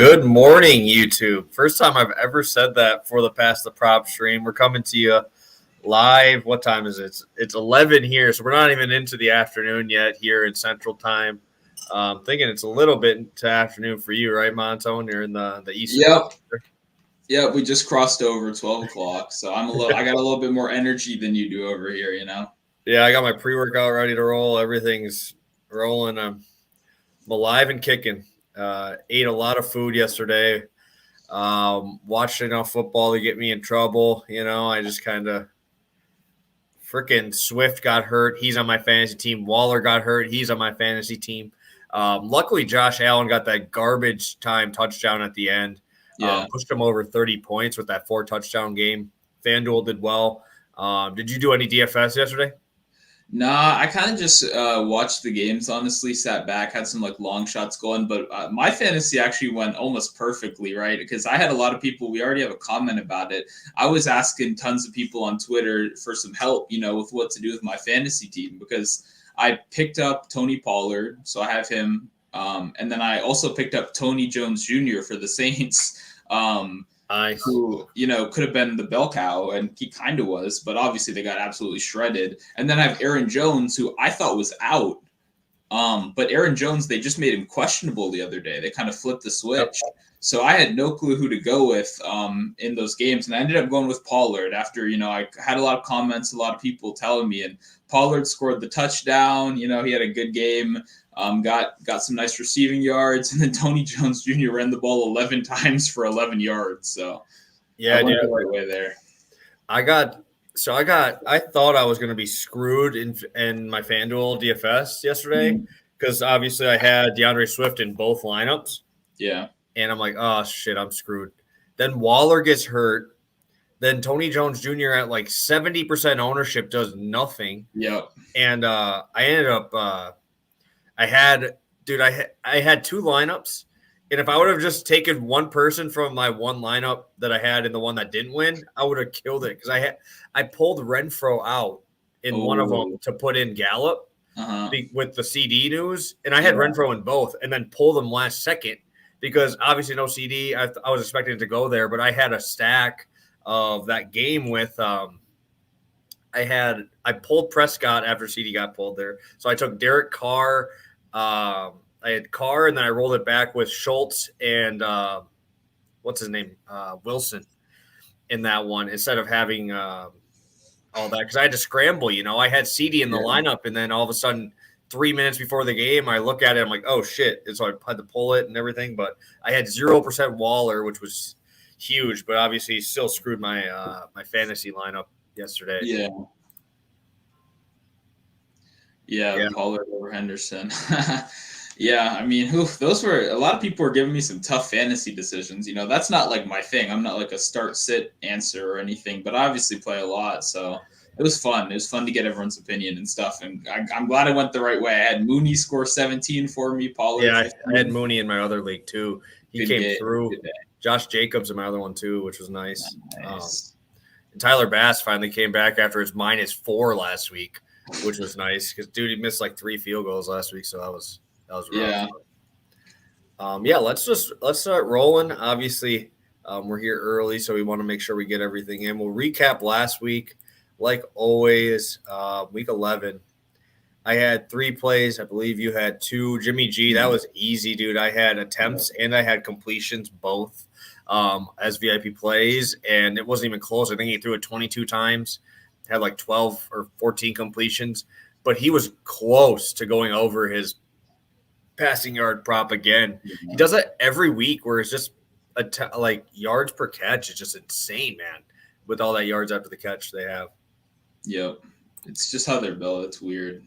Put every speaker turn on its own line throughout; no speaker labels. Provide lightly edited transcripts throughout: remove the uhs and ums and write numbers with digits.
Good morning, YouTube. First time I've ever said that for the prop stream. We're coming to you live. What time is it? It's 11 here, so we're not even into the afternoon yet here in Central Time. Thinking it's a little bit to afternoon for you, right, Monotone? You're in the Eastern.
Yep. We just crossed over 12 o'clock, so I got a little bit more energy than you do over here,
Yeah, I got my pre-workout ready to roll. Everything's rolling. I'm alive and kicking. Ate a lot of food yesterday. Watched enough football to get me in trouble. I just kind of freaking Swift got hurt. He's on my fantasy team. Waller got hurt. He's on my fantasy team. Luckily, Josh Allen got that garbage time touchdown at the end.
Yeah.
Pushed him over 30 points with that 4-touchdown game. FanDuel did well. Did you do any DFS yesterday?
Nah, I kind of just watched the games, honestly, sat back, had some long shots going, but my fantasy actually went almost perfectly, right? Because I had a lot of people, we already have a comment about it. I was asking tons of people on Twitter for some help, with what to do with my fantasy team, because I picked up Tony Pollard, so I have him, and then I also picked up Tony Jones Jr. for the Saints.
Nice.
Who, could have been the bell cow, and he kind of was, but obviously they got absolutely shredded. And then I have Aaron Jones, who I thought was out. But Aaron Jones, they just made him questionable the other day. They kind of flipped the switch. So I had no clue who to go with in those games. And I ended up going with Pollard after, I had a lot of comments, a lot of people telling me. And Pollard scored the touchdown. He had a good game. Got some nice receiving yards, and then Tony Jones Jr. ran the ball 11 times for 11 yards. So
yeah,
I went the right way there.
I thought I was going to be screwed in my FanDuel DFS yesterday because obviously I had DeAndre Swift in both lineups.
Yeah.
And I'm like, oh shit, I'm screwed. Then Waller gets hurt. Then Tony Jones Jr. at 70% ownership does nothing.
Yep.
And I ended up I had two lineups, and if I would have just taken one person from my one lineup that I had in the one that didn't win, I would have killed it because I pulled Renfro out in one of them to put in Gallup with the CD news, and I had Renfro in both, and then pulled them last second because obviously no CD. I was expecting it to go there, but I had a stack of that game with I pulled Prescott after CD got pulled there. So I took Derek Carr. I had Carr, and then I rolled it back with Schultz and what's his name? Wilson in that one instead of having all that because I had to scramble. I had CD in the lineup, and then all of a sudden 3 minutes before the game, I look at it, I'm like, oh shit. And so I had to pull it and everything. But I had 0% Waller, which was huge, but obviously still screwed my my fantasy lineup yesterday.
Yeah, Pollard over Henderson. Yeah, I mean, those were a lot of people were giving me some tough fantasy decisions. That's not my thing. I'm not a start-sit answer or anything, but I obviously play a lot, so it was fun. It was fun to get everyone's opinion and stuff, and I'm glad I went the right way. I had Mooney score 17 for me, Pollard.
Yeah, I had Mooney in my other league too. He came through. Josh Jacobs in my other one too, which was nice. And Tyler Bass finally came back after his -4 last week, which was nice because dude, he missed 3 field goals last week, so that was rough. Let's start rolling. Obviously, we're here early, so we want to make sure we get everything in. We'll recap last week, like always. Week 11, I had 3 plays. I believe you had 2. Jimmy G, that was easy, dude. I had attempts and I had completions both as VIP plays, and it wasn't even close. I think he threw it 22 times. Had 12 or 14 completions, but he was close to going over his passing yard prop again. He does that every week where it's just yards per catch is just insane, man, with all that yards after the catch they have.
Yep. It's just how they're built. It's weird.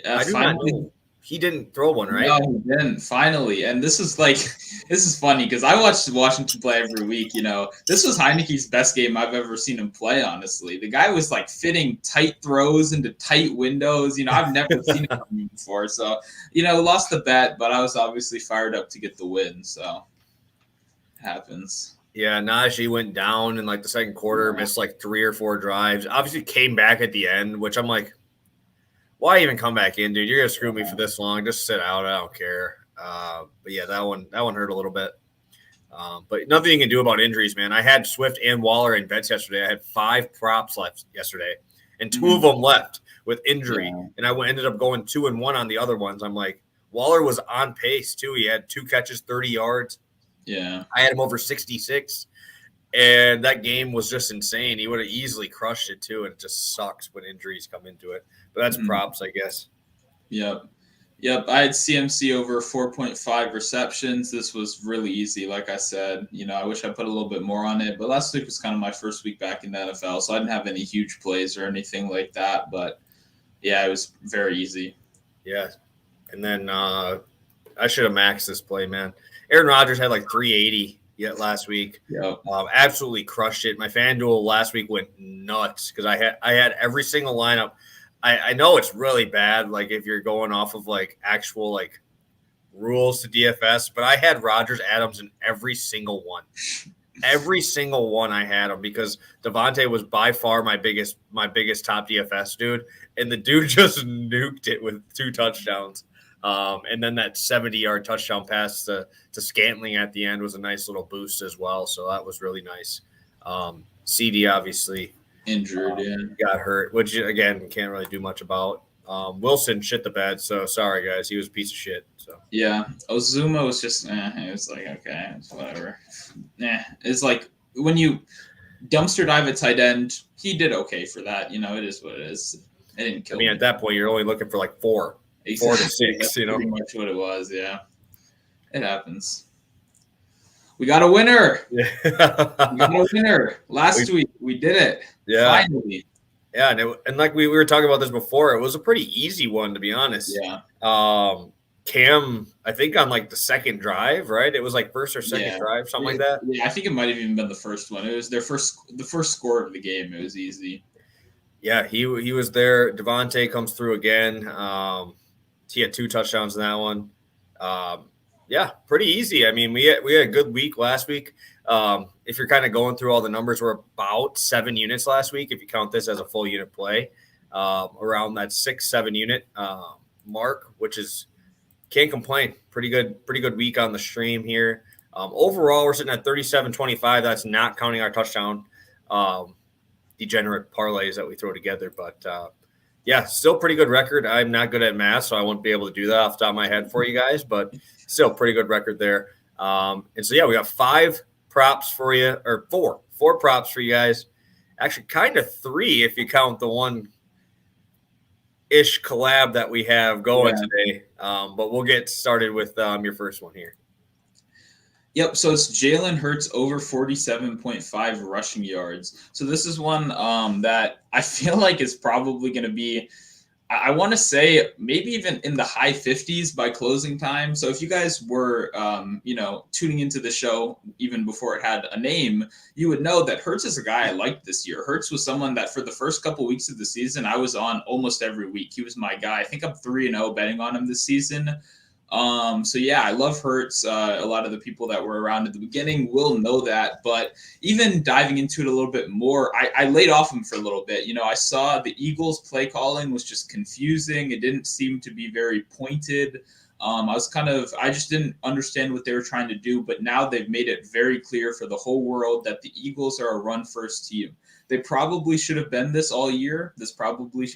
I do not know. He didn't throw one, right?
No, he didn't. Finally. And this is funny because I watched Washington play every week. This was Heineke's best game I've ever seen him play, honestly. The guy was fitting tight throws into tight windows. I've never seen him before. So, lost the bet, but I was obviously fired up to get the win. So it happens.
Yeah, Najee went down in the second quarter, missed 3 or 4 drives. Obviously came back at the end, which I'm like, why even come back in, dude? You're gonna screw me for this long. Just sit out. I don't care. But yeah, that one hurt a little bit. But nothing you can do about injuries, man. I had Swift and Waller in bets yesterday. I had 5 props left yesterday, and 2 of them left with injury.
Yeah.
And I ended up going 2-1 on the other ones. I'm like, Waller was on pace too. He had 2 catches, 30 yards.
Yeah.
I had him over 66. And that game was just insane. He would have easily crushed it too. And it just sucks when injuries come into it. But that's props, I guess.
Yep. I had CMC over 4.5 receptions. This was really easy. Like I said, I wish I put a little bit more on it. But last week was kind of my first week back in the NFL. So I didn't have any huge plays or anything like that. But yeah, it was very easy.
Yeah. And then I should have maxed this play, man. Aaron Rodgers had like 380 yet last week.
Yep.
Absolutely crushed it. My FanDuel last week went nuts because I had every single lineup. I know it's really bad, like if you're going off of like actual like rules to DFS, but I had Rodgers, Adams in every single one. Every single one I had him because Devontae was by far my biggest top DFS dude, and the dude just nuked it with 2 touchdowns. And then that 70-yard touchdown pass to Scantling at the end was a nice little boost as well. So that was really nice. CD obviously
injured,
got hurt, which again can't really do much about. Wilson shit the bed, so sorry guys, he was a piece of shit. So
yeah, Ozuma was just it was like okay, it's whatever. It's like when you dumpster dive a tight end, he did okay for that. It is what it is. It didn't kill me.
At that point, you're only looking for like 4 to 6.
That's pretty much what it was. Yeah, it happens. We got a winner.
Yeah.
We got a winner last week. We did it.
Yeah.
Finally.
Yeah, and like we were talking about this before, it was a pretty easy one to be honest.
Yeah.
Cam, I think on like the second drive, right? It was like first or second drive, something like that.
Yeah, I think it might have even been the first one. It was the first score of the game. It was easy.
Yeah, he was there. Devontae comes through again. He had 2 touchdowns in that one. Yeah, pretty easy. I mean, we had a good week last week. If you're kind of going through all the numbers, we're about 7 units last week if you count this as a full unit play, around that 6-7 unit mark, which is can't complain. Pretty good week on the stream here. Overall, we're sitting at 37.25. That's not counting our touchdown degenerate parlays that we throw together, but yeah, still pretty good record. I'm not good at math, so I won't be able to do that off the top of my head for you guys, but still pretty good record there. And so, yeah, we got 5 props for you, or 4 props for you guys. Actually, kind of 3 if you count the one-ish collab that we have going today. But we'll get started with your first one here.
Yep, so it's Jalen Hurts over 47.5 rushing yards. So this is one that I feel like is probably going to be, I want to say, maybe even in the high 50s by closing time. So if you guys were, tuning into the show even before it had a name, you would know that Hurts is a guy I liked this year. Hurts was someone that for the first couple weeks of the season, I was on almost every week. He was my guy. I think I'm 3-0 betting on him this season. So yeah, I love Hurts. A lot of the people that were around at the beginning will know that, but even diving into it a little bit more, I laid off him for a little bit. I saw the Eagles play calling was just confusing. It didn't seem to be very pointed. I just didn't understand what they were trying to do, but now they've made it very clear for the whole world that the Eagles are a run first team. They probably should have been this all year.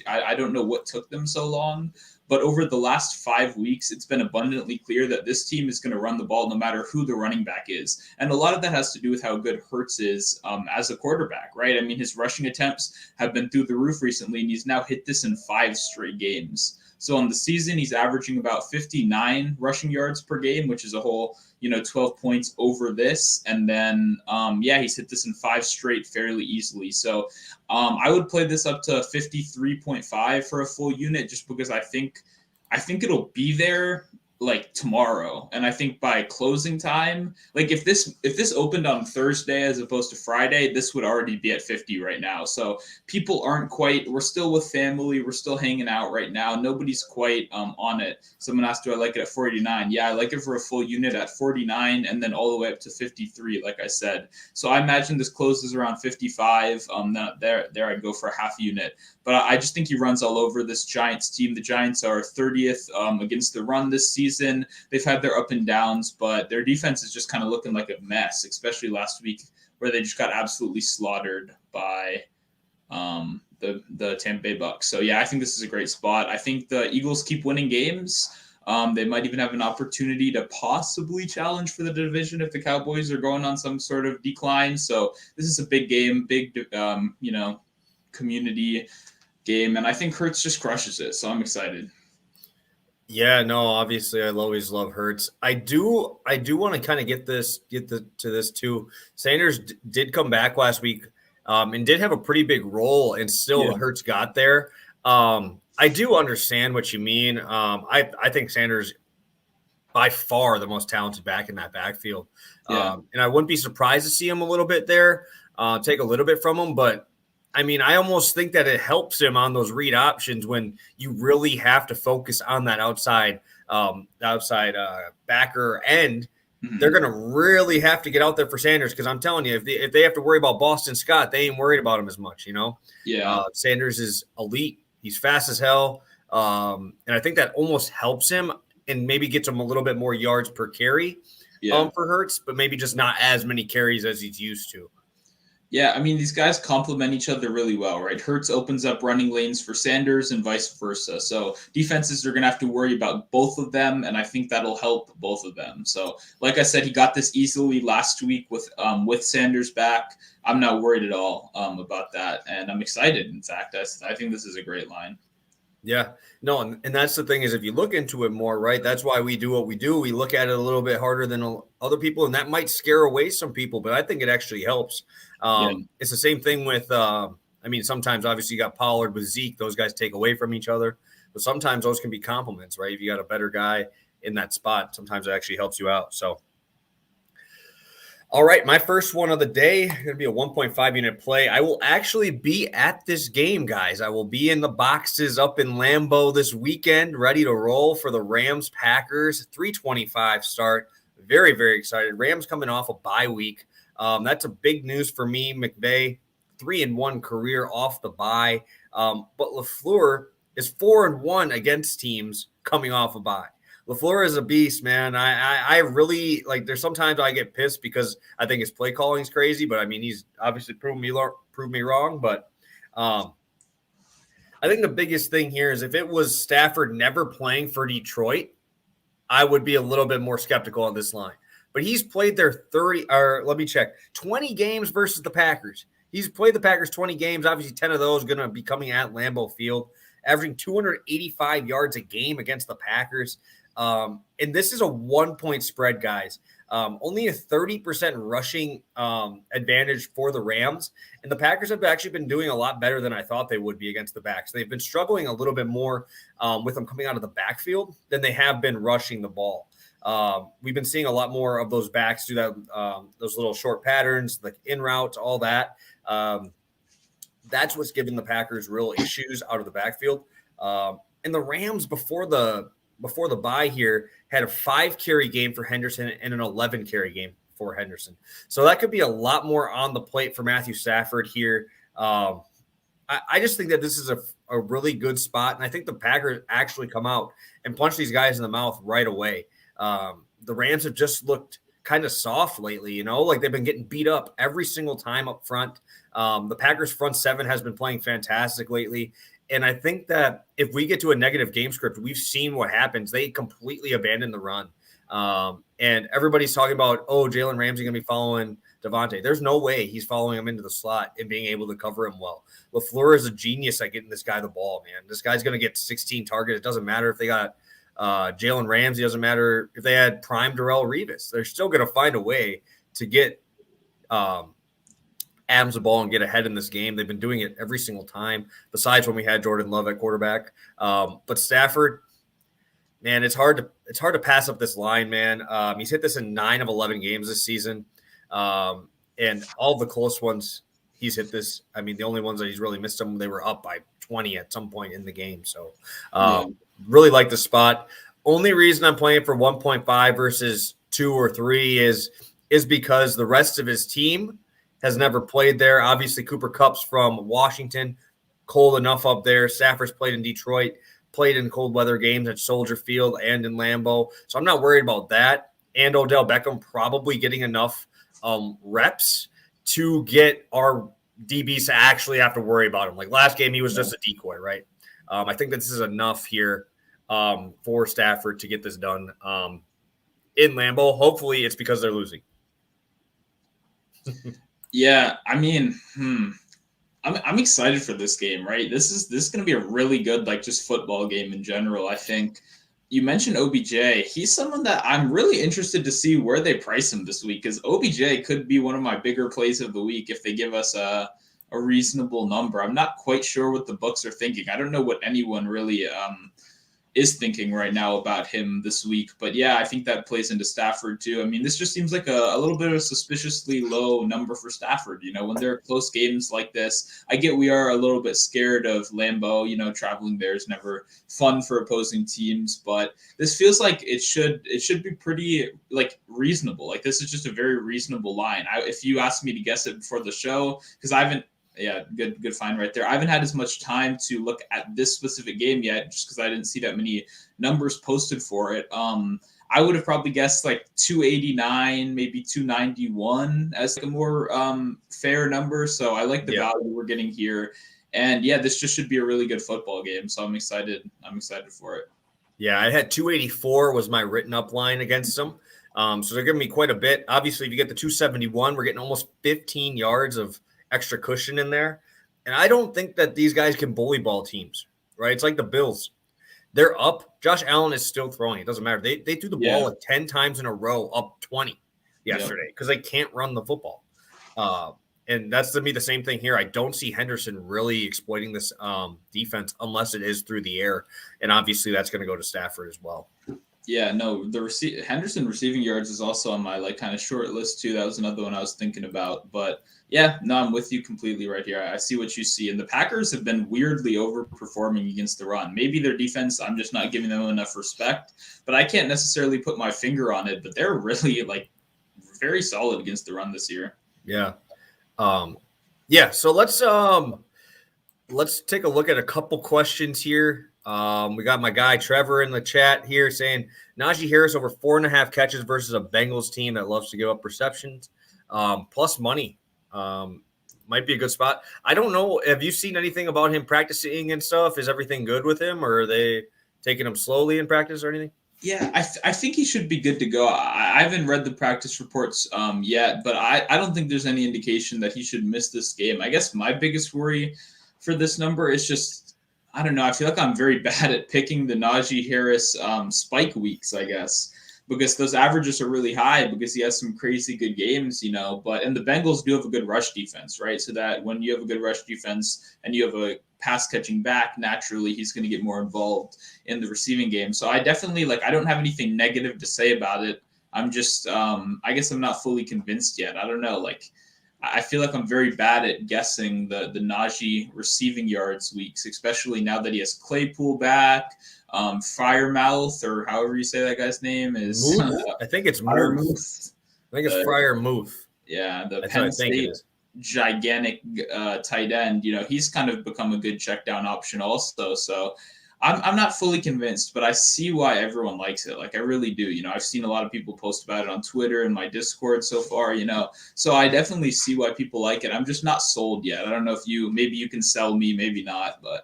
I don't know what took them so long. But over the last 5 weeks, it's been abundantly clear that this team is going to run the ball no matter who the running back is. And a lot of that has to do with how good Hurts is as a quarterback, right? I mean, his rushing attempts have been through the roof recently, and he's now hit this in 5 straight games. So on the season, he's averaging about 59 rushing yards per game, which is a whole, 12 points over this. And then, he's hit this in 5 straight fairly easily. So I would play this up to 53.5 for a full unit just because I think it'll be there like tomorrow. And I think by closing time, like if this opened on Thursday as opposed to Friday, this would already be at 50 right now. So people aren't quite, we're still with family. We're still hanging out right now. Nobody's quite on it. Someone asked, do I like it at 49? Yeah, I like it for a full unit at 49 and then all the way up to 53, like I said. So I imagine this closes around 55. There I'd go for a half unit. But I just think he runs all over this Giants team. The Giants are 30th against the run this season. season. They've had their up and downs, but their defense is just kind of looking like a mess, especially last week where they just got absolutely slaughtered by the Tampa Bay Bucks. So yeah, I think this is a great spot. I think the Eagles keep winning games. They might even have an opportunity to possibly challenge for the division if the Cowboys are going on some sort of decline. So this is a big game, big community game, and I think Hurts just crushes it. So I'm excited.
Yeah, no, obviously I always love Hurts. I do want to kind of get to this too. Sanders did come back last week and did have a pretty big role, and still Hurts got there. I do understand what you mean. I think Sanders by far the most talented back in that backfield. And I wouldn't be surprised to see him a little bit there, take a little bit from him, but I mean, I almost think that it helps him on those read options when you really have to focus on that outside backer end. Mm-hmm. They're going to really have to get out there for Sanders because I'm telling you, if they have to worry about Boston Scott, they ain't worried about him as much, Sanders is elite. He's fast as hell. And I think that almost helps him and maybe gets him a little bit more yards per carry for Hurts, but maybe just not as many carries as he's used to.
Yeah, I mean, these guys complement each other really well, right? Hurts opens up running lanes for Sanders and vice versa. So defenses are going to have to worry about both of them, and I think that'll help both of them. So like I said, he got this easily last week with Sanders back. I'm not worried at all about that, and I'm excited, in fact. I think this is a great line.
Yeah, no, and that's the thing is if you look into it more, right, that's why we do what we do. We look at it a little bit harder than other people, and that might scare away some people, but I think it actually helps. It's the same thing with, sometimes obviously you got Pollard with Zeke. Those guys take away from each other, but sometimes those can be compliments, right? If you got a better guy in that spot, sometimes it actually helps you out. So, all right, my first one of the day going to be a 1.5 unit play. I will actually be at this game, guys. I will be in the boxes up in Lambeau this weekend, ready to roll for the Rams-Packers 3:25 start. Very, very excited. Rams coming off a bye week. That's a big news for me. McVay, 3-1 career off the bye. But LaFleur is 4-1 against teams coming off a bye. LaFleur is a beast, man. I really like. There's sometimes I get pissed because I think his play calling is crazy, but I mean he's obviously proved me wrong. But I think the biggest thing here is if it was Stafford never playing for Detroit, I would be a little bit more skeptical on this line. But he's played their 20 games versus the Packers. He's played the Packers 20 games. Obviously, 10 of those going to be coming at Lambeau Field, averaging 285 yards a game against the Packers. And this is a 1-point spread, guys. Only a 30% rushing advantage for the Rams. And the Packers have actually been doing a lot better than I thought they would be against the backs. They've been struggling a little bit more with them coming out of the backfield than they have been rushing the ball. We've been seeing a lot more of those backs do that, those little short patterns, like in routes, all that. That's what's given the Packers real issues out of the backfield. And the Rams before the bye here had a 5-carry game for Henderson and an 11-carry game for Henderson. So that could be a lot more on the plate for Matthew Stafford here. I just think that this is a really good spot. And I think the Packers actually come out and punch these guys in the mouth right away. The Rams have just looked kind of soft lately, like they've been getting beat up every single time up front. The Packers front seven has been playing fantastic lately. And I think that if we get to a negative game script, we've seen what happens. They completely abandon the run. And everybody's talking about, Jalen Ramsey going to be following Devontae. There's no way he's following him into the slot and being able to cover him well. LaFleur is a genius at getting this guy the ball, man. This guy's going to get 16 targets. It doesn't matter if they got Jalen Ramsey. It doesn't matter if they had prime Darrelle Revis. They're still going to find a way to get Adams the ball and get ahead in this game. They've been doing it every single time, besides when we had Jordan Love at quarterback. But Stafford, man, it's hard to pass up this line, man. He's hit this in 9 of 11 games this season. And all the close ones, he's hit this. I mean, the only ones that he's really missed them, they were up by 20 at some point in the game. So really like the spot. Only reason I'm playing for 1.5 versus 2 or 3 is because the rest of his team has never played there. Obviously, Cooper Kupp's from Washington, cold enough up there. Stafford's played in Detroit, played in cold weather games at Soldier Field and in Lambeau. So I'm not worried about that. And Odell Beckham probably getting enough reps to get our DBs to actually have to worry about him. Like last game, he was just a decoy, right? I think this is enough here for Stafford to get this done in Lambeau. Hopefully, it's because they're losing.
Yeah, I mean, I'm excited for this game, right? This is going to be a really good, like, just football game in general. I think you mentioned OBJ. He's someone that I'm really interested to see where they price him this week, because OBJ could be one of my bigger plays of the week if they give us a reasonable number. I'm not quite sure what the books are thinking. I don't know what anyone really is thinking right now about him this week. But yeah, I think that plays into Stafford too. I mean, this just seems like a little bit of a suspiciously low number for Stafford. You know, when there are close games like this, I get we are a little bit scared of Lambeau. You know, traveling there is never fun for opposing teams, but this feels like it should be pretty like reasonable. Like this is just a very reasonable line. If you asked me to guess it before the show, because I haven't. Yeah, good find right there. I haven't had as much time to look at this specific game yet, just because I didn't see that many numbers posted for it. I would have probably guessed like 289, maybe 291 as like a more fair number. So I like the value we're getting here, and yeah, this just should be a really good football game. So I'm excited. I'm excited for it.
Yeah, I had 284 was my written up line against them. So they're giving me quite a bit. Obviously, if you get the 271, we're getting almost 15 yards of extra cushion in there. And I don't think that these guys can bully ball teams, right? It's like the Bills. They're up. Josh Allen is still throwing. It doesn't matter. They threw the ball like 10 times in a row, up 20 yesterday because they can't run the football. And that's to me the same thing here. I don't see Henderson really exploiting this defense unless it is through the air. And obviously that's going to go to Stafford as well.
Yeah, no, the Henderson receiving yards is also on my like kind of short list too. That was another one I was thinking about. But yeah, no, I'm with you completely right here. I see what you see. And the Packers have been weirdly overperforming against the run. Maybe their defense, I'm just not giving them enough respect. But I can't necessarily put my finger on it. But they're really like very solid against the run this year.
Yeah. So let's take a look at a couple questions here. We got my guy Trevor in the chat here saying Najee Harris over 4.5 catches versus a Bengals team that loves to give up receptions. Plus money might be a good spot. I don't know. Have you seen anything about him practicing and stuff? Is everything good with him, or are they taking him slowly in practice or anything?
Yeah, I think he should be good to go. I haven't read the practice reports yet, but I don't think there's any indication that he should miss this game. I guess my biggest worry for this number is just, I don't know. I feel like I'm very bad at picking the Najee Harris spike weeks, I guess, because those averages are really high because he has some crazy good games, you know. And the Bengals do have a good rush defense, right? So that when you have a good rush defense and you have a pass catching back, naturally he's going to get more involved in the receiving game. So I definitely I don't have anything negative to say about it. I'm just I guess I'm not fully convinced yet. I don't know. I feel like I'm very bad at guessing the Najee receiving yards weeks, especially now that he has Claypool back. Firemouth, or however you say that guy's name is.
I think it's Muth. I think it's Freiermuth.
Yeah, the Penn State gigantic tight end. You know, he's kind of become a good check down option also. So I'm not fully convinced, but I see why everyone likes it. Like I really do. You know, I've seen a lot of people post about it on Twitter and my Discord so far, you know. So I definitely see why people like it. I'm just not sold yet. I don't know if maybe you can sell me, maybe not, but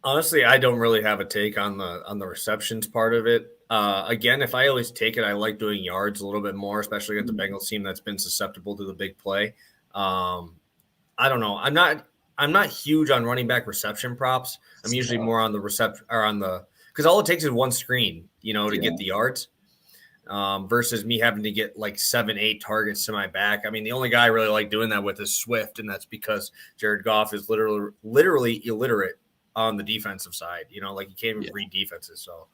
honestly, I don't really have a take on the receptions part of it. Again, if I always take it, I like doing yards a little bit more, especially against the Bengals team that's been susceptible to the big play. I don't know. I'm not huge on running back reception props. I'm usually more on the reception or on the because all it takes is one screen, you know, to get the yards. Versus me having to get like 7-8 targets to my back. I mean, the only guy I really like doing that with is Swift, and that's because Jared Goff is literally illiterate on the defensive side. You know, like he can't even read defenses. So,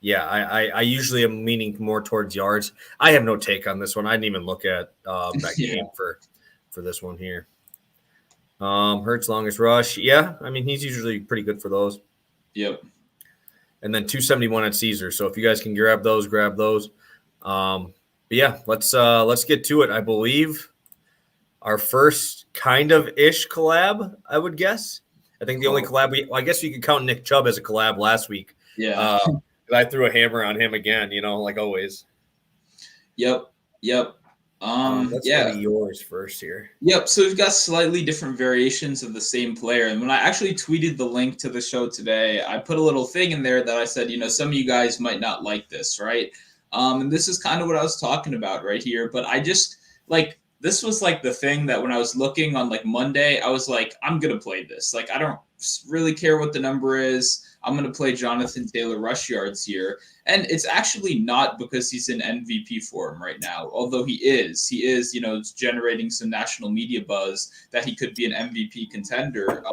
yeah, I usually am leaning more towards yards. I have no take on this one. I didn't even look at that game for this one here. Hurts longest rush. Yeah, I mean, he's usually pretty good for those.
Yep.
And then 271 at Caesar. So if you guys can grab those. But yeah, let's get to it. I believe our first kind of ish collab, I would guess. I think the only collab I guess you could count Nick Chubb as a collab last week.
Yeah.
I threw a hammer on him again, like always.
Yep.
Let's go to yours first here.
Yep. So we've got slightly different variations of the same player. And when I actually tweeted the link to the show today, I put a little thing in there that I said, some of you guys might not like this, right? And this is kind of what I was talking about right here. But I just this was the thing that when I was looking on Monday, I was like, I'm going to play this. I don't really care what the number is. I'm going to play Jonathan Taylor rush yards here. And it's actually not because he's in MVP form right now, although he is, generating some national media buzz that he could be an MVP contender.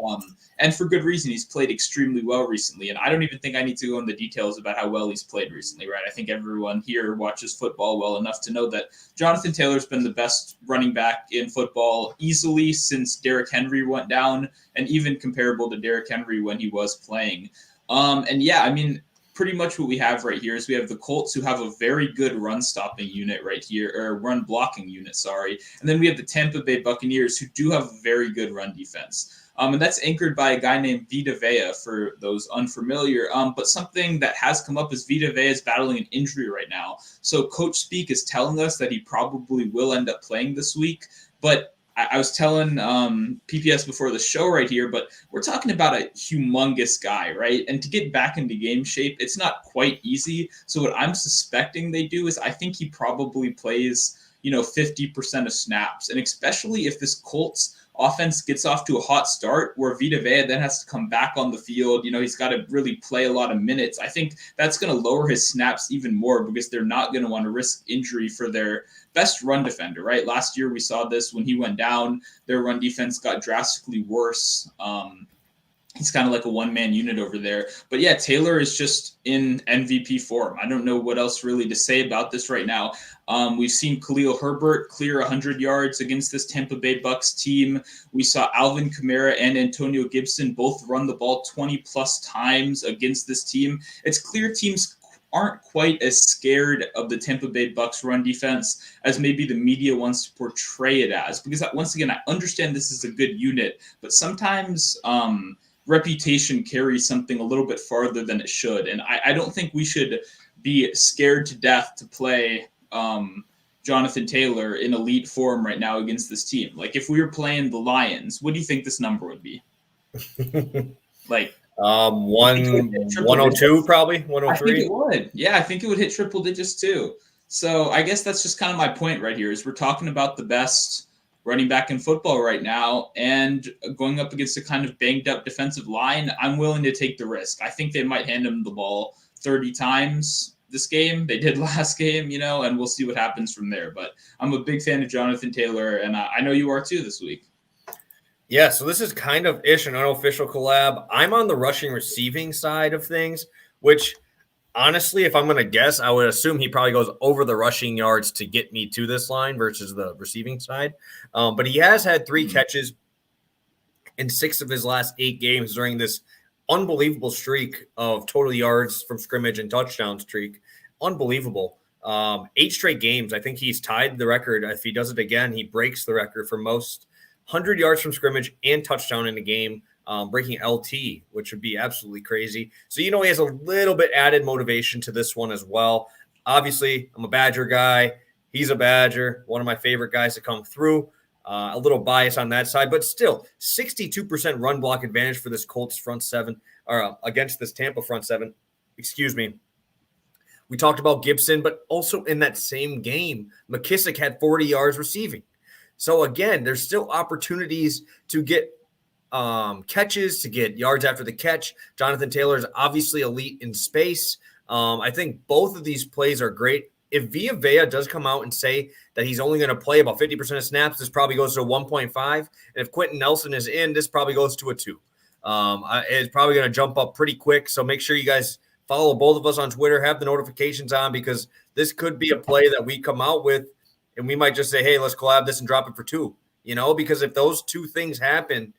And for good reason. He's played extremely well recently. And I don't even think I need to go into the details about how well he's played recently, right? I think everyone here watches football well enough to know that Jonathan Taylor's been the best running back in football easily since Derrick Henry went down, and even comparable to Derrick Henry when he was playing. Pretty much what we have right here is we have the Colts, who have a very good run stopping unit right here, or run blocking unit, sorry. And then we have the Tampa Bay Buccaneers, who do have a very good run defense. And that's anchored by a guy named Vita Vea, for those unfamiliar. But something that has come up is Vita Vea is battling an injury right now. So Coach Speak is telling us that he probably will end up playing this week. But I was telling PPS before the show right here, but we're talking about a humongous guy, right? And to get back into game shape, it's not quite easy. So what I'm suspecting they do is I think he probably plays, 50% of snaps. And especially if this Colts offense gets off to a hot start where Vita Vea then has to come back on the field, he's got to really play a lot of minutes. I think that's going to lower his snaps even more because they're not going to want to risk injury for their best run defender, right? Last year we saw this when he went down, their run defense got drastically worse. He's kind of like a one-man unit over there. But yeah, Taylor is just in MVP form. I don't know what else really to say about this right now. We've seen Khalil Herbert clear 100 yards against this Tampa Bay Bucks team. We saw Alvin Kamara and Antonio Gibson both run the ball 20-plus times against this team. It's clear teams aren't quite as scared of the Tampa Bay Bucks run defense as maybe the media wants to portray it as. Because once again, I understand this is a good unit, but sometimes reputation carries something a little bit farther than it should. And I don't think we should be scared to death to play Jonathan Taylor in elite form right now against this team. If we were playing the Lions, what do you think this number would be?
102, probably 103.
I think it would. Yeah, I think it would hit triple digits too. So I guess that's just kind of my point right here is we're talking about the best running back in football right now, and going up against a kind of banged up defensive line, I'm willing to take the risk. I think they might hand him the ball 30 times this game. They did last game, and we'll see what happens from there. But I'm a big fan of Jonathan Taylor, and I know you are too this week.
Yeah, so this is kind of an unofficial collab. I'm on the rushing receiving side of things, which honestly, if I'm going to guess, I would assume he probably goes over the rushing yards to get me to this line versus the receiving side. But he has had 3 catches in 6 of his last 8 games during this unbelievable streak of total yards from scrimmage and touchdown streak. Unbelievable. 8 straight games. I think he's tied the record. If he does it again, he breaks the record for most 100 yards from scrimmage and touchdown in a game. Breaking LT, which would be absolutely crazy. So, he has a little bit added motivation to this one as well. Obviously, I'm a Badger guy. He's a Badger, one of my favorite guys to come through. A little bias on that side, but still 62% run block advantage for this Colts front seven, or against this Tampa front seven. Excuse me. We talked about Gibson, but also in that same game, McKissick had 40 yards receiving. So again, there's still opportunities to get catches, to get yards after the catch. Jonathan Taylor is obviously elite in space. I think both of these plays are great. If Vita Vea does come out and say that he's only going to play about 50% of snaps, this probably goes to a 1.5. And if Quentin Nelson is in, this probably goes to a 2. It's probably going to jump up pretty quick. So make sure you guys follow both of us on Twitter, have the notifications on, because this could be a play that we come out with and we might just say, hey, let's collab this and drop it for 2, because if those 2 things happen,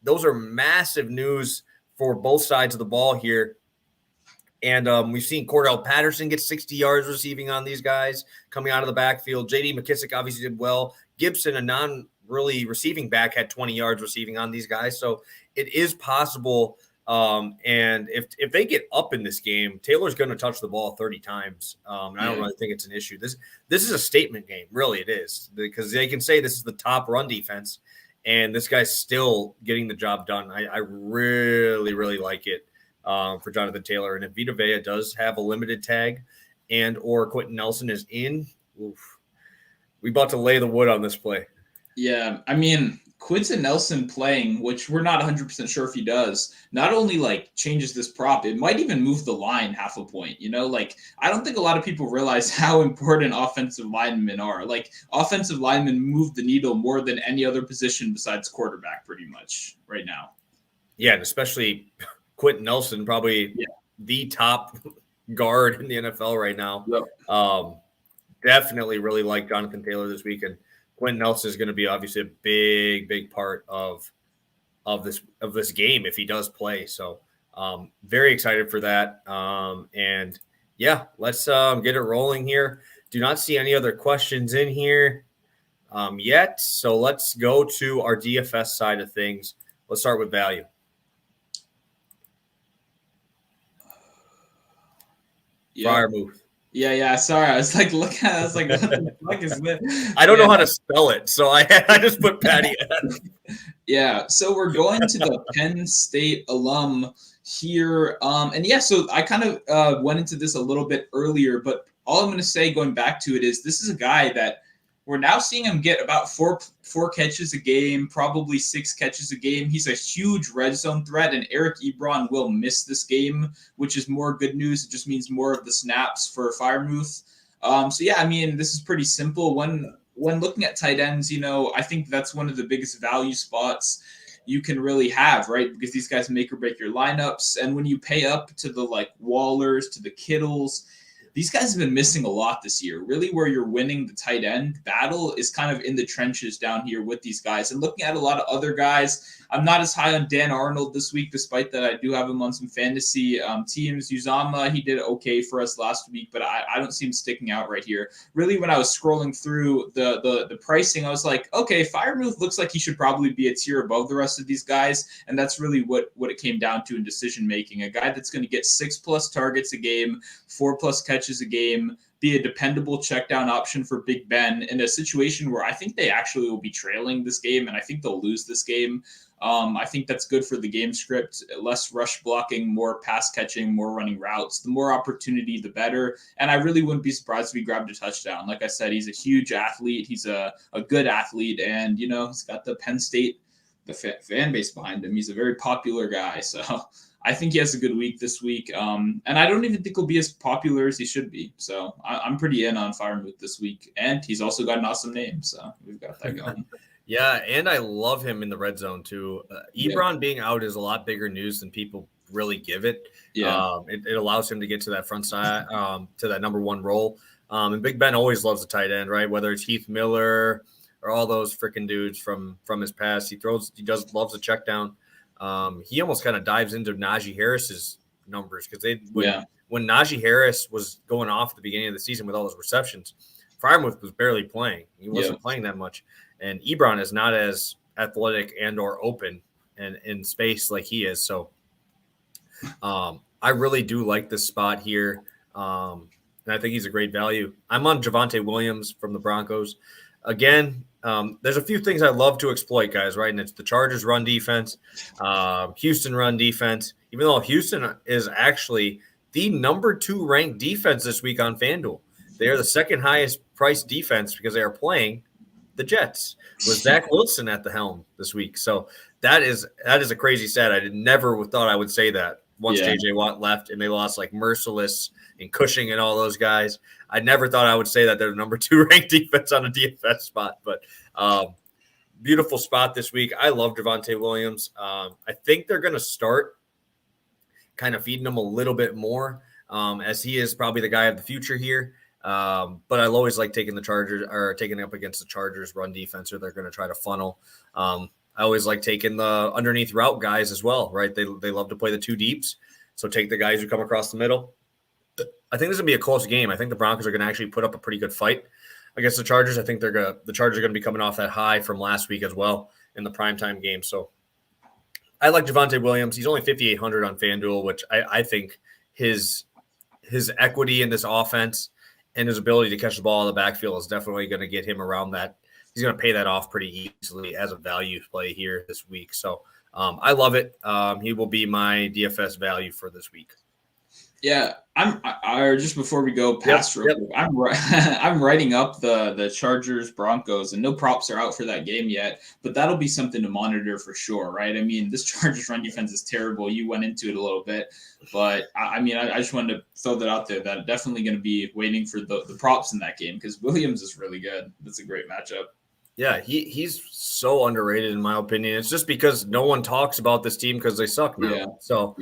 those are massive news for both sides of the ball here. And we've seen Cordell Patterson get 60 yards receiving on these guys coming out of the backfield. J.D. McKissick obviously did well. Gibson, a really receiving back had 20 yards receiving on these guys. So it is possible. And if they get up in this game, Taylor's going to touch the ball 30 times. And I don't really think it's an issue. This is a statement game. Really, it is, because they can say this is the top run defense, and this guy's still getting the job done. I really, really like it for Jonathan Taylor. And if Vita Vea does have a limited tag and or Quentin Nelson is in, we about to lay the wood on this play.
Yeah, I mean, Quentin Nelson playing, which we're not 100% sure if he does, not only like changes this prop, it might even move the line half a point. Like I don't think a lot of people realize how important offensive linemen are. Like offensive linemen move the needle more than any other position besides quarterback pretty much right now.
Yeah, and especially Quentin Nelson, probably the top guard in the NFL right now.
Yep.
Definitely really like Jonathan Taylor this weekend. Quentin Nelson is going to be obviously a big, big part of this game if he does play. So very excited for that. And yeah, let's get it rolling here. Do not see any other questions in here yet. So let's go to our DFS side of things. Let's start with value. Firemouth.
Yeah. Sorry, I was like looking at it. I was like, what the fuck is this?
I don't know how to spell it, so I just put Patty.
Yeah, so we're going to the Penn State alum here. And yeah, so I kind of went into this a little bit earlier, but all I'm going to say going back to it is this is a guy that we're now seeing him get about four catches a game, probably 6 catches a game. He's a huge red zone threat, and Eric Ebron will miss this game, which is more good news. It just means more of the snaps for Firemouth. So yeah, I mean, this is pretty simple. When looking at tight ends, I think that's one of the biggest value spots you can really have, right? Because these guys make or break your lineups. And when you pay up to the like Wallers, to the Kittles, these guys have been missing a lot this year. Really, where you're winning the tight end battle is kind of in the trenches down here with these guys. And looking at a lot of other guys, I'm not as high on Dan Arnold this week, despite that I do have him on some fantasy teams. Uzama, he did okay for us last week, but I don't see him sticking out right here. Really, when I was scrolling through the pricing, I was like, okay, Firemouth looks like he should probably be a tier above the rest of these guys, and that's really what it came down to in decision making. A guy that's going to get 6+ targets a game, 4+ catches a game, be a dependable check down option for Big Ben in a situation where I think they actually will be trailing this game, and I think they'll lose this game. I think that's good for the game script. Less rush blocking, more pass catching, more running routes. The more opportunity, the better. And I really wouldn't be surprised if he grabbed a touchdown. Like I said, he's a huge athlete. He's a good athlete. And, he's got the Penn State fan base behind him. He's a very popular guy. So I think he has a good week this week. And I don't even think he'll be as popular as he should be. So I'm pretty in on Firemouth this week. And he's also got an awesome name. So we've got that going.
Yeah, and I love him in the red zone too. Ebron being out is a lot bigger news than people really give it.
Yeah,
it allows him to get to that front side, to that number one role. And Big Ben always loves the tight end, right? Whether it's Heath Miller or all those freaking dudes from his past, he loves the check down. He almost kind of dives into Najee Harris's numbers because when Najee Harris was going off at the beginning of the season with all those receptions, Firemouth was barely playing. He wasn't playing that much. And Ebron is not as athletic and or open and in space like he is. So I really do like this spot here. And I think he's a great value. I'm on Javonte Williams from the Broncos. Again, there's a few things I love to exploit, guys, right? And it's the Chargers run defense, Houston run defense, even though Houston is actually the number 2 ranked defense this week on FanDuel. They are the second highest priced defense because they are playing the Jets with Zach Wilson at the helm this week. So that is a crazy stat. I never thought I would say that once JJ Watt left and they lost like Merciless and Cushing and all those guys. I never thought I would say that they're the number 2 ranked defense on a DFS spot, but beautiful spot this week. I love Javonte Williams. I think they're going to start kind of feeding him a little bit more as he is probably the guy of the future here. But I'll always like taking the Chargers or taking up against the Chargers run defense, or they're going to try to funnel. I always like taking the underneath route guys as well, right? They love to play the 2 deeps. So take the guys who come across the middle. I think this is going to be a close game. I think the Broncos are going to actually put up a pretty good fight. against the Chargers. I think the Chargers are gonna be coming off that high from last week as well in the primetime game. So I like Javonte Williams. He's only 5,800 on FanDuel, which I think his equity in this offense and his ability to catch the ball in the backfield is definitely going to get him around that. He's going to pay that off pretty easily as a value play here this week. So I love it. He will be my DFS value for this week.
Yeah, I just before we go past real quick, I'm writing up the Chargers Broncos, and no props are out for that game yet, but that'll be something to monitor for sure, right? I mean, this Chargers run defense is terrible. You went into it a little bit, but I just wanted to throw that out there. That definitely going to be waiting for the props in that game because Williams is really good. That's a great matchup.
Yeah, he's so underrated in my opinion. It's just because no one talks about this team because they suck now.
Yeah.
So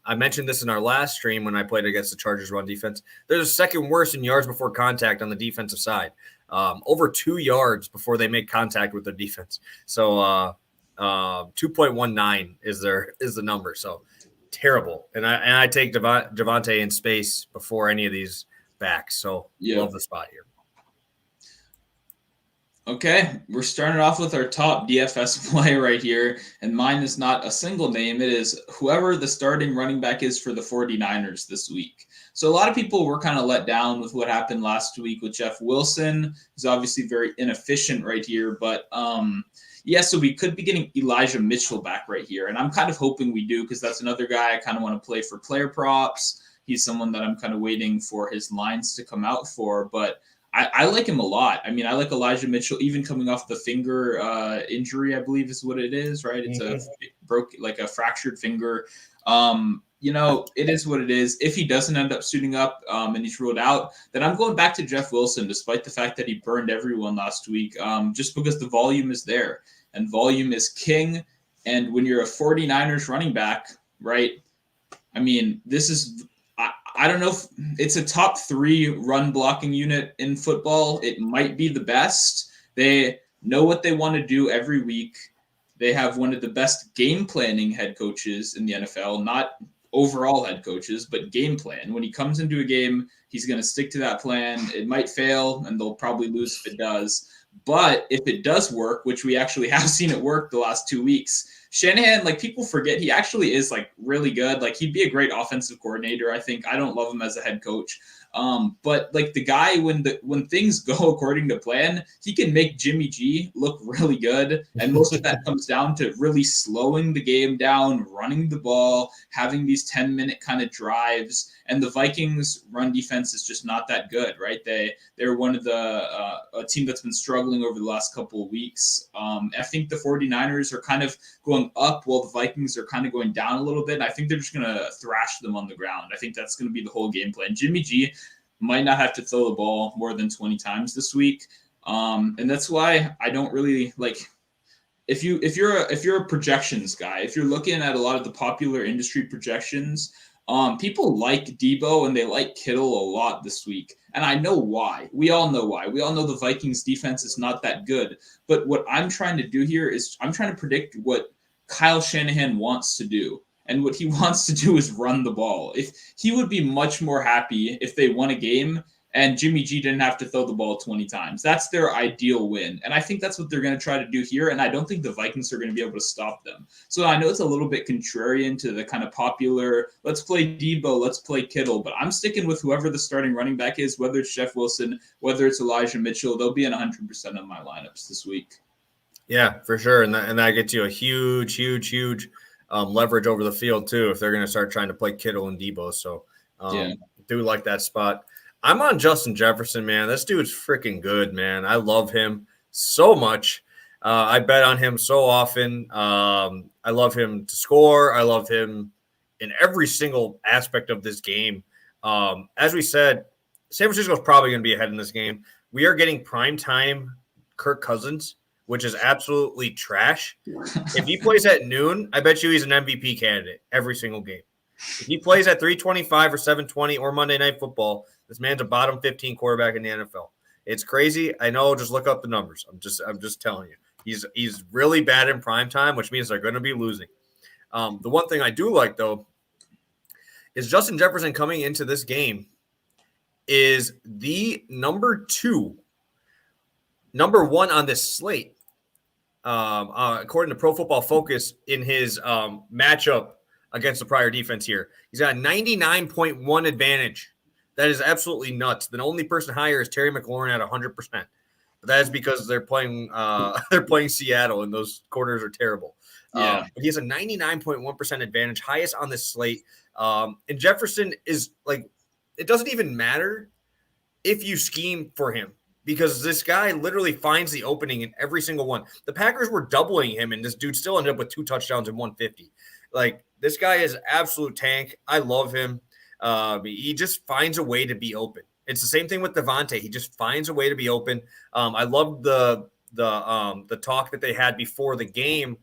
I mentioned this in our last stream when I played against the Chargers run defense. They're the second worst in yards before contact on the defensive side. Over 2 yards before they make contact with their defense. So 2.19 is the number. So terrible. And I take Javonte in space before any of these backs. So love the spot here.
Okay, we're starting off with our top DFS play right here, and mine is not a single name. It is whoever the starting running back is for the 49ers this week. So a lot of people were kind of let down with what happened last week with Jeff Wilson. He's obviously very inefficient right here, but so we could be getting Elijah Mitchell back right here, and I'm kind of hoping we do because that's another guy I kind of want to play for player props. He's someone that I'm kind of waiting for his lines to come out for, but I like him a lot. I mean, I like Elijah Mitchell, even coming off the finger injury, I believe is what it is, right? It's a fractured finger. It is what it is. If he doesn't end up suiting up and he's ruled out, then I'm going back to Jeff Wilson, despite the fact that he burned everyone last week, just because the volume is there. And volume is king. And when you're a 49ers running back, right, I mean, this is – I don't know if it's a top 3 run blocking unit in football. It might be the best. They know what they want to do every week. They have one of the best game planning head coaches in the NFL, not overall head coaches, but game plan. When he comes into a game, he's going to stick to that plan. It might fail, and they'll probably lose if it does. But if it does work, which we actually have seen it work the last 2 weeks, Shanahan, people forget he actually is really good. He'd be a great offensive coordinator. I think I don't love him as a head coach. But the guy, when things go according to plan, he can make Jimmy G look really good. And most of that comes down to really slowing the game down, running the ball, having these 10-minute kind of drives. And the Vikings run defense is just not that good, right? They're one of a team that's been struggling over the last couple of weeks. I think the 49ers are kind of going up while the Vikings are kind of going down a little bit. And I think they're just going to thrash them on the ground. I think that's going to be the whole game plan. Jimmy G might not have to throw the ball more than 20 times this week. And that's why I don't really if you're a projections guy, if you're looking at a lot of the popular industry projections, people like Debo and they like Kittle a lot this week. And I know why. We all know why. We all know the Vikings defense is not that good. But what I'm trying to do here is I'm trying to predict what Kyle Shanahan wants to do. And what he wants to do is run the ball. If he would be much more happy if they won a game and Jimmy G didn't have to throw the ball 20 times. That's their ideal win. And I think that's what they're going to try to do here. And I don't think the Vikings are going to be able to stop them. So I know it's a little bit contrarian to the kind of popular, let's play Debo, let's play Kittle. But I'm sticking with whoever the starting running back is, whether it's Jeff Wilson, whether it's Elijah Mitchell. They'll be in 100% of my lineups this week.
Yeah, for sure. And that gets you a huge leverage over the field, too, if they're going to start trying to play Kittle and Debo. So do like that spot. I'm on Justin Jefferson, man. This dude's freaking good, man. I love him so much. I bet on him so often. I love him to score. I love him in every single aspect of this game. As we said, San Francisco's probably going to be ahead in this game. We are getting primetime Kirk Cousins, which is absolutely trash. If he plays at noon, I bet you he's an MVP candidate every single game. If he plays at 325 or 720 or Monday Night Football, this man's a bottom 15 quarterback in the NFL. It's crazy. I know. Just look up the numbers. I'm just telling you. He's really bad in prime time, which means they're going to be losing. The one thing I do like, though, is Justin Jefferson coming into this game is the number 2 number one on this slate, according to Pro Football Focus, in his matchup against the prior defense here. He's got a 99.1 advantage. That is absolutely nuts. The only person higher is Terry McLaurin at 100%. But that is because they're playing Seattle, and those corners are terrible.
Yeah.
But he has a 99.1% advantage, highest on this slate. And Jefferson is like, it doesn't even matter if you scheme for him, because this guy literally finds the opening in every single one. The Packers were doubling him, and this dude still ended up with 2 touchdowns and 150. Like, this guy is absolute tank. I love him. He just finds a way to be open. It's the same thing with Devontae. He just finds a way to be open. I love the talk that they had before the game,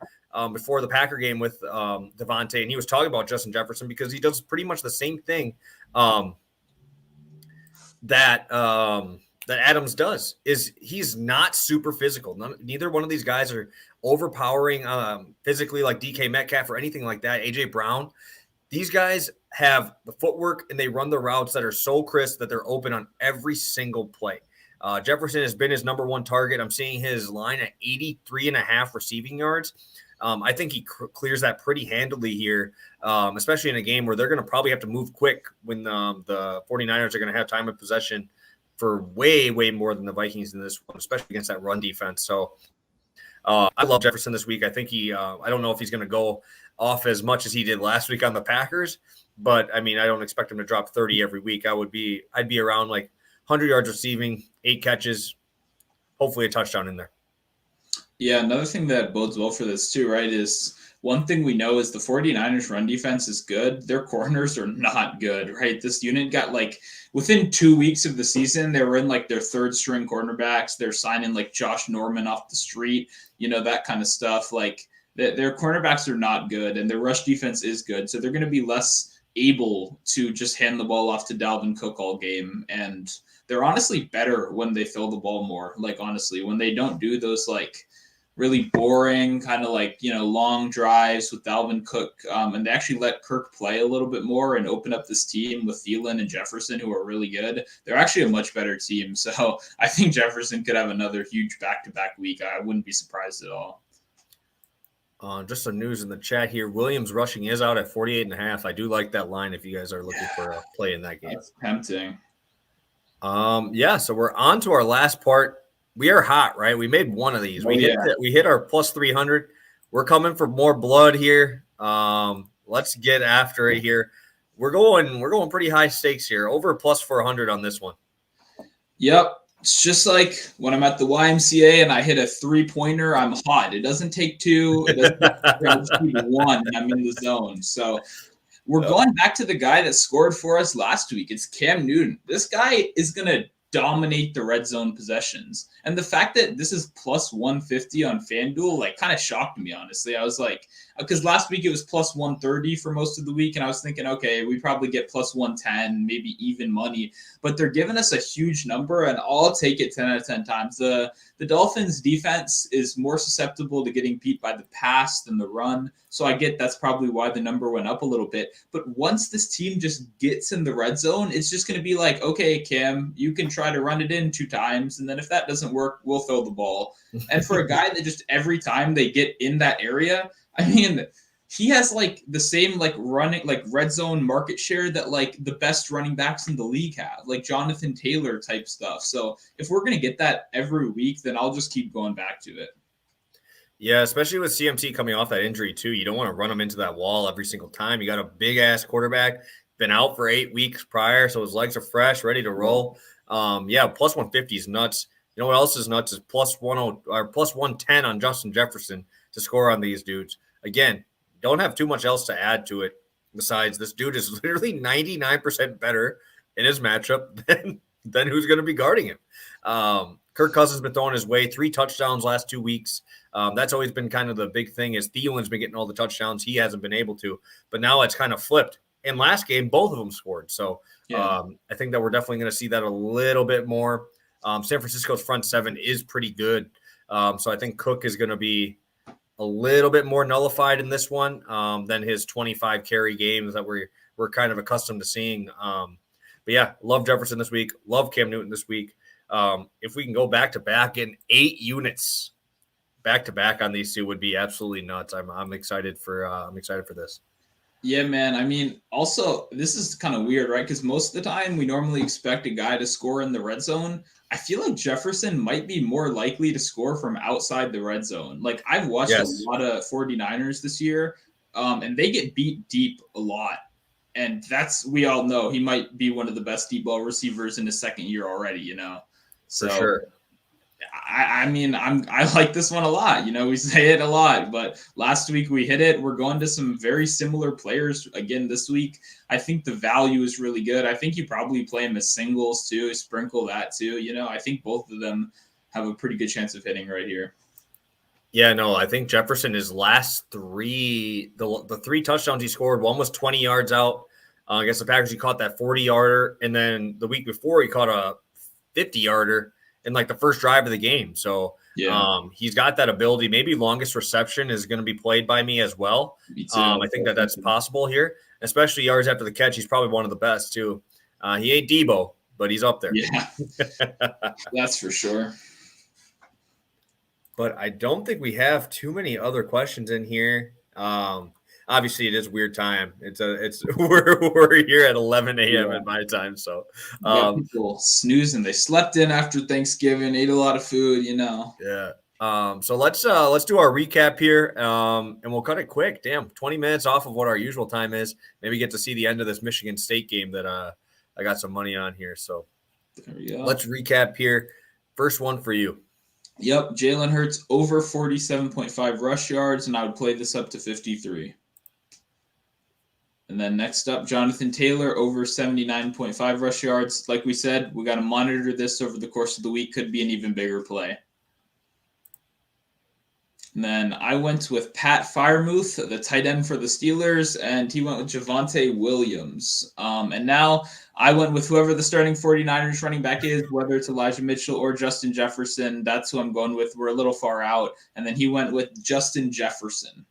before the Packer game with Devontae, and he was talking about Justin Jefferson because he does pretty much the same thing that Adams does. Is he's not super physical. Neither one of these guys are overpowering physically like DK Metcalf or anything like that. AJ Brown. These guys have the footwork, and they run the routes that are so crisp that they're open on every single play. Jefferson has been his number one target. I'm seeing his line at 83.5 receiving yards. I think he clears that pretty handily here, especially in a game where they're going to probably have to move quick when the 49ers are going to have time of possession for way, way more than the Vikings in this one, especially against that run defense. So I love Jefferson this week. I think I don't know if he's going to go off as much as he did last week on the Packers, but I mean, I don't expect him to drop 30 every week. I'd be around like 100 yards receiving, 8 catches, hopefully a touchdown in there.
Yeah, another thing that bodes well for this too, right, is one thing we know is the 49ers run defense is good. Their corners are not good, right? This unit got like within 2 weeks of the season, they were in like their third string cornerbacks. They're signing like Josh Norman off the street, that kind of stuff. Like their cornerbacks are not good, and their rush defense is good. So they're going to be less able to just hand the ball off to Dalvin Cook all game. And they're honestly better when they throw the ball more. Like, honestly, when they don't do those like really boring kind of like, long drives with Dalvin Cook. And they actually let Kirk play a little bit more and open up this team with Thielen and Jefferson, who are really good. They're actually a much better team. So I think Jefferson could have another huge back-to-back week. I wouldn't be surprised at all.
Just some news in the chat here. Williams rushing is out at 48.5. I do like that line if you guys are looking for a play in that game.
That's tempting.
So we're on to our last part. We are hot, right? We made one of these. We hit our plus 300. We're coming for more blood here. Let's get after it here. We're going pretty high stakes here. Over plus 400 on this one.
Yep. It's just like when I'm at the YMCA and I hit a 3-pointer, I'm hot. It doesn't take 2. It doesn't take 1, and I'm in the zone. So we're going back to the guy that scored for us last week. It's Cam Newton. This guy is going to dominate the red zone possessions. And the fact that this is plus 150 on FanDuel, like, kind of shocked me, honestly. I was like, because last week it was plus 130 for most of the week. And I was thinking, okay, we probably get plus 110, maybe even money. But they're giving us a huge number, and I'll take it 10 out of 10 times. The Dolphins defense is more susceptible to getting beat by the pass than the run. So I get that's probably why the number went up a little bit. But once this team just gets in the red zone, it's just going to be like, okay, Cam, you can try to run it in 2 times. And then if that doesn't work, we'll throw the ball. And for a guy that just every time they get in that area, I mean, he has like the same like running like red zone market share that like the best running backs in the league have, like Jonathan Taylor type stuff. So if we're going to get that every week, then I'll just keep going back to it.
Yeah, especially with CMT coming off that injury too. You don't want to run him into that wall every single time. You got a big ass quarterback, been out for 8 weeks prior, so his legs are fresh, ready to roll. Plus 150 is nuts. You know what else is nuts is plus 10 or plus 110 on Justin Jefferson to score on these dudes. Again, don't have too much else to add to it besides this dude is literally 99% better in his matchup than who's going to be guarding him. Kirk Cousins has been throwing his way, 3 touchdowns last 2 weeks. That's always been kind of the big thing is Thielen's been getting all the touchdowns. He hasn't been able to, but now it's kind of flipped. In last game, both of them scored. So I think that we're definitely going to see that a little bit more. San Francisco's front 7 is pretty good. So I think Cook is going to be a little bit more nullified in this one than his 25 carry games that we're kind of accustomed to seeing. But yeah, love Jefferson this week. Love Cam Newton this week. If we can go back to back in 8 units back to back on these two would be absolutely nuts. I'm excited for this.
Yeah, man. I mean, also, this is kind of weird, right? Because most of the time we normally expect a guy to score in the red zone. I feel like Jefferson might be more likely to score from outside the red zone. Like, I've watched a
Yes,
lot of 49ers this year, and they get beat deep a lot. And we all know he might be one of the best deep ball receivers in his second year already, you know?
for
So
sure.
I mean, I like this one a lot. You know, we say it a lot, but last week we hit it. We're going to some very similar players again this week. I think the value is really good. I think you probably play them as singles too, sprinkle that too. You know, I think both of them have a pretty good chance of hitting right here.
Yeah, no, I think Jefferson, his last the 3 touchdowns he scored, one was 20 yards out against the Packers. He caught that 40-yarder, and then the week before he caught a 50-yarder in like the first drive of the game. So
Yeah,
he's got that ability. Maybe longest reception is going to be played by me as well.
me too.
I think that's possible here, especially yards after the catch. He's probably one of the best too. He ain't Debo, but he's up there.
Yeah, that's for sure.
But I don't think we have too many other questions in here. Obviously, it is weird time. It's we're here at 11 a.m.
Yeah.
at my time. So,
You got people snoozing. They slept in after Thanksgiving, ate a lot of food. You know.
yeah. So let's do our recap here, and we'll cut it quick. Damn, 20 minutes off of what our usual time is. Maybe get to see the end of this Michigan State game that I got some money on here. So
There we go.
let's recap here. First one for you.
Yep, Jalen Hurts over 47.5 rush yards, and I would play this up to 53. And then next up, Jonathan Taylor over 79.5 rush yards. Like we said, we got to monitor this over the course of the week. Could be an even bigger play. And then I went with Pat Freiermuth, the tight end for the Steelers, and he went with Javonte Williams. And now I went with whoever the starting 49ers running back is, whether it's Elijah Mitchell or Justin Jefferson. That's who I'm going with. We're a little far out. And then he went with Justin Jefferson.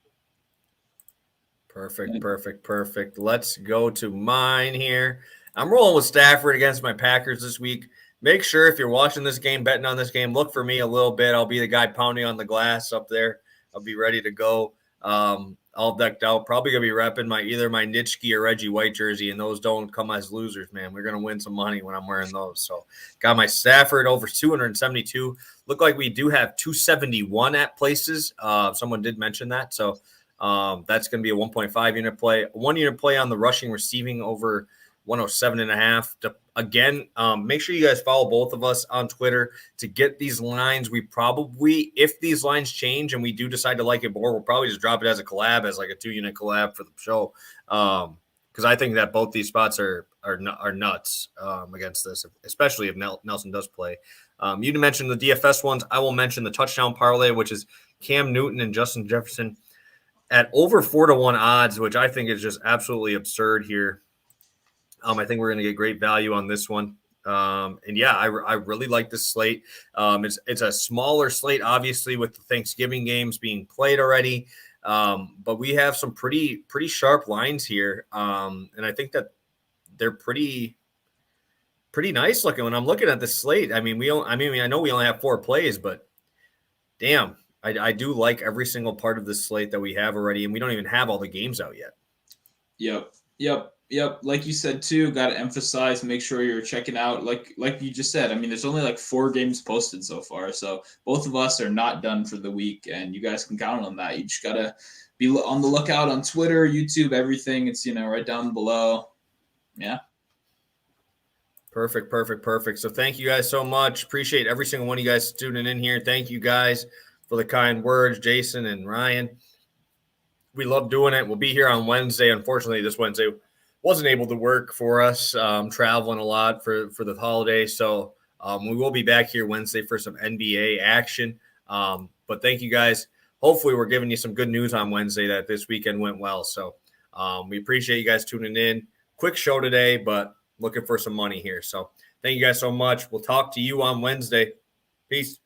Perfect. Let's go to mine here. I'm rolling with Stafford against my Packers this week. Make sure if you're watching this game, betting on this game, look for me a little bit. I'll be the guy pounding on the glass up there. I'll be ready to go. All decked out. Probably gonna be repping either my Nitschke or Reggie White jersey, and those don't come as losers, man. We're gonna win some money when I'm wearing those. So got my Stafford over 272. Look like we do have 271 at places. Someone did mention that. So that's going to be a 1.5 unit play. 1 unit play on the rushing receiving over 107.5. Again, make sure you guys follow both of us on Twitter to get these lines. We probably, if these lines change and we do decide to like it more, we'll probably just drop it as a collab, as like a 2 unit collab for the show. Because I think that both these spots are nuts against this, especially if Nelson does play. You mentioned the DFS ones. I will mention the touchdown parlay, which is Cam Newton and Justin Jefferson at over 4-1 odds, which I think is just absolutely absurd here. I think we're going to get great value on this one. And yeah, I really like this slate. It's a smaller slate, obviously, with the Thanksgiving games being played already. But we have some pretty sharp lines here. And I think that they're pretty nice looking. When I'm looking at the slate, I know we only have 4 plays, but damn, I do like every single part of this slate that we have already, and we don't even have all the games out yet.
Yep. Like you said too, got to emphasize, make sure you're checking out. Like you just said, I mean, there's only like 4 games posted so far, so both of us are not done for the week, and you guys can count on that. You just gotta be on the lookout on Twitter, YouTube, everything. It's right down below. Yeah.
Perfect. So thank you guys so much. Appreciate every single one of you guys tuning in here. Thank you guys for the kind words, Jason and Ryan. We love doing it. We'll be here on Wednesday. Unfortunately, this Wednesday wasn't able to work for us. Traveling a lot for the holiday. So we will be back here Wednesday for some NBA action. But thank you guys. Hopefully we're giving you some good news on Wednesday that this weekend went well. So we appreciate you guys tuning in. Quick show today, but looking for some money here. So thank you guys so much. We'll talk to you on Wednesday. Peace.